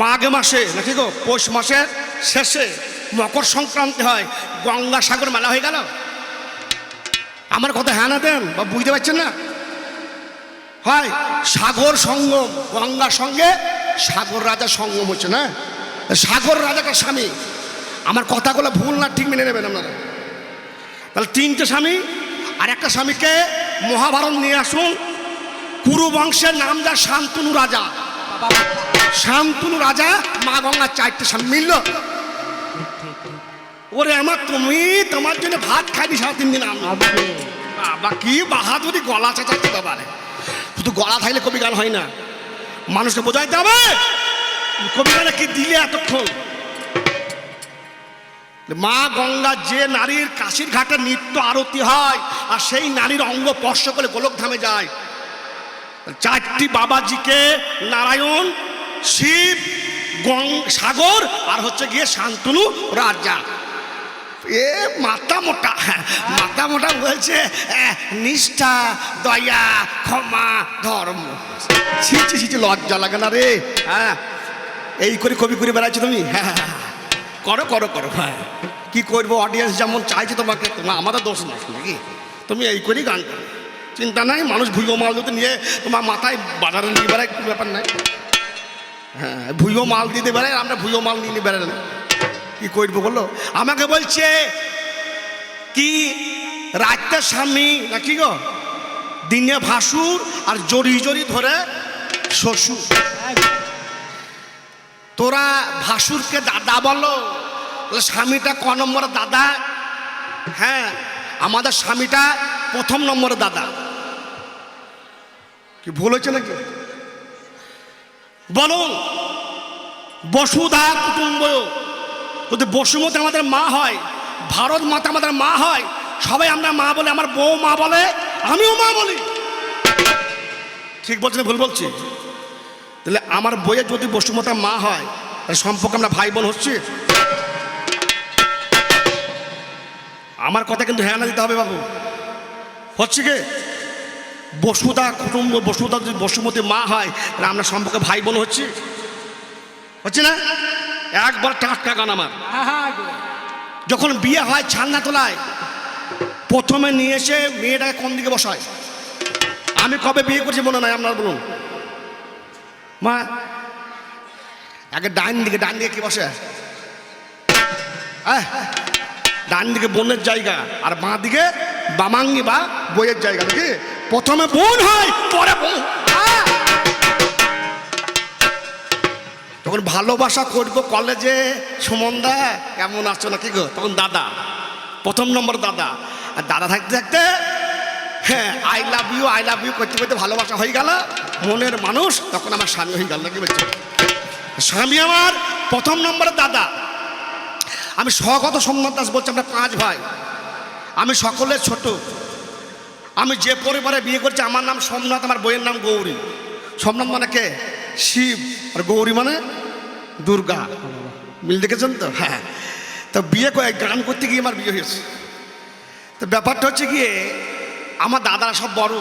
মাঘ মাসে নাকি গো, পৌষ মাসের শেষে মকর সংক্রান্তি হয়, গঙ্গা সাগর মেলা হয়ে গেল। আমার কথা হ্যাঁ না দেন বা বুঝতে পারছেন না? হয় সাগর সঙ্গম, গঙ্গার সঙ্গে সাগর রাজা সঙ্গম হচ্ছে না, সাগর রাজাটা স্বামী। আমার কথাগুলো ভুল না ঠিক মেনে নেবেন আপনারা। তাহলে 3টে স্বামী, আর একটা স্বামীকে মহাভারত নিয়ে আসুন। কুরু বংশের নাম যা শান্তনু রাজা। শান্তনু রাজা, মা গঙ্গার 4টে স্বামী মিলল। ওরে আমার, তুমি তোমার জন্য ভাত খাইনি 3.5 দিন। বাবা কি বাহাদুরি, গলা চেঁচাচ্ছে বাবারে। শুধু গলা থাকলে কবি গান হয় না, মানুষকে বোঝাইতে হবে কবি গানে কি দিলে এতক্ষণ। মা গঙ্গা যে নারীর কাশির ঘাটে নিত্য আরতি হয়, আর সেই নারীর অঙ্গ স্পর্শ করে গোলক ধামে যায়। 4টি বাবাজিকে নারায়ণ, শিব, সাগর, আর হচ্ছে গিয়ে শান্তনু রাজা। এ মাথা মোটা, মাথা মোটা বলছে নিষ্ঠা, দয়া, ক্ষমা, ধর্ম। ছিচি ছিচি, লজ্জা লাগে না রে? হ্যাঁ, এই করে কবি করে বেড়াচ্ছ তুমি। হ্যাঁ, করো করো করো। হ্যাঁ, কি করবো, অডিয়েন্স যেমন চাইছে তোমাকে, তোমার আমাদের দোষ না নাকি? তুমি এই করেই গান করো, চিন্তা নাই। মানুষ ভুইও মাল যদি নিয়ে তোমার মাথায় বাজারে নিয়ে বেড়ায়, কোনো ব্যাপার নাই। হ্যাঁ, ভুইও মাল দিতে বেড়ায়, আমরা ভুইও মাল নিয়ে বেড়াই না। কি করবো বলো? আমাকে বলছে কি রাতের স্বামী নাকি গো, দিনে ভাসুর, আর জড়ি জড়ি ধরে শ্বশুর। তোরা ভাসুরকে দাদা বলো, স্বামীটা ক নম্বরের দাদা? হ্যাঁ, আমাদের স্বামীটা 1ম নম্বরের দাদা। কি ভুল হচ্ছে নাকি বলুন? বসুধা কুটুম্ব। যদি বসুমতী আমাদের মা হয়, ভারত মাতা আমাদের মা হয়, সবাই আমরা মা বলে, আমার বউ মা বলে, আমিও মা বলি। ঠিক বলছি না ভুল বলছি? তাহলে আমার বইয়ের যদি বসুমতী মা হয়, তাহলে সম্পর্কে আমরা ভাই বোন হচ্ছি। আমার কথা কিন্তু হ্যাঁ না দিতে হবে বাবু। হচ্ছে কি বসুধা কুটুম্ব, বসুধা যদি বসুমতী মা হয়, তাহলে আমরা সম্পর্কে ভাই বোন হচ্ছি, হচ্ছে না? একবার টাটকা গান আমার। যখন বিয়ে হয় ছান্না তোলায়, প্রথমে নিয়ে এসে মেয়েটাকে কোন দিকে বসায়? আমি কবে বিয়ে করছি মনে নাই আপনার, বলুন মা? আগে ডান দিকে, ডান দিকে কি বসে? ডান দিকে বোনের জায়গা, আর বাঁ দিকে বামাঙ্গি বা বইয়ের জায়গা নাকি? প্রথমে বোন হয়, পরে বোন। তখন ভালোবাসা করবো কলেজে, সুমনদা কেমন আছো নাকি গো, তখন দাদা, 1ম নম্বর দাদা। আর দাদা থাকতে থাকতে হ্যাঁ আই লাভ ইউ করতে করতে ভালোবাসা হয়ে গেল, মনের মানুষ, তখন আমার স্বামী হয়ে গেল নাকি বলছে? স্বামী আমার 1ম নম্বরের দাদা। আমি স্বগত সোমনাথ দাস বলছি, আমরা 5 ভাই, আমি সকলের ছোট। আমি যে পরিবারে বিয়ে করছি, আমার নাম সোমনাথ, আমার বইয়ের নাম গৌরী। সোমনাথ মানে কে? শিব, আর গৌরী মানে দুর্গা। মিল দেখেছেন তো? হ্যাঁ। তো বিয়ে করে গান করতে গিয়ে আমার বিয়ে হয়েছে। তো ব্যাপারটা হচ্ছে গিয়ে আমার দাদারা সব বড়।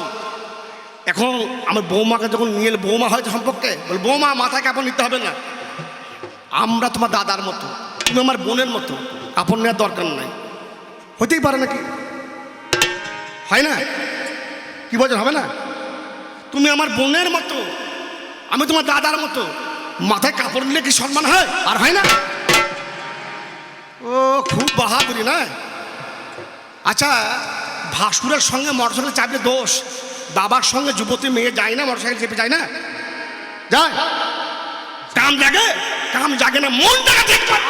এখন আমার বৌমাকে যখন নিয়ে এলে, বৌমা হয়তো সম্পর্কে বল, বৌমা মাথায় কাপড় নিতে হবে না, আমরা তোমার দাদার মতো, তুমি আমার বোনের মতো, কাপড় নেওয়ার দরকার নাই। হতেই পারে নাকি? হয় না? কি বলছেন, হবে না? তুমি আমার বোনের মতো, আমি তোমার দাদার মতো, মাথায় কাপড় নিলে কি সম্মান হয়? আর হয় না? ও খুব বাহাদুরি না? আচ্ছা, ভাসুরের সঙ্গে মোটরসাইকেল চাপলে দোষ, বাবার সঙ্গে যুবতী মেয়ে যায় না মোটরসাইকেল চেপে যায় না? যায়? কাম জাগে না, মনটাকে ঠিক কর।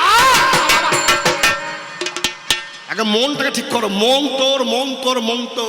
আগে মনটাকে ঠিক করো, মন তোর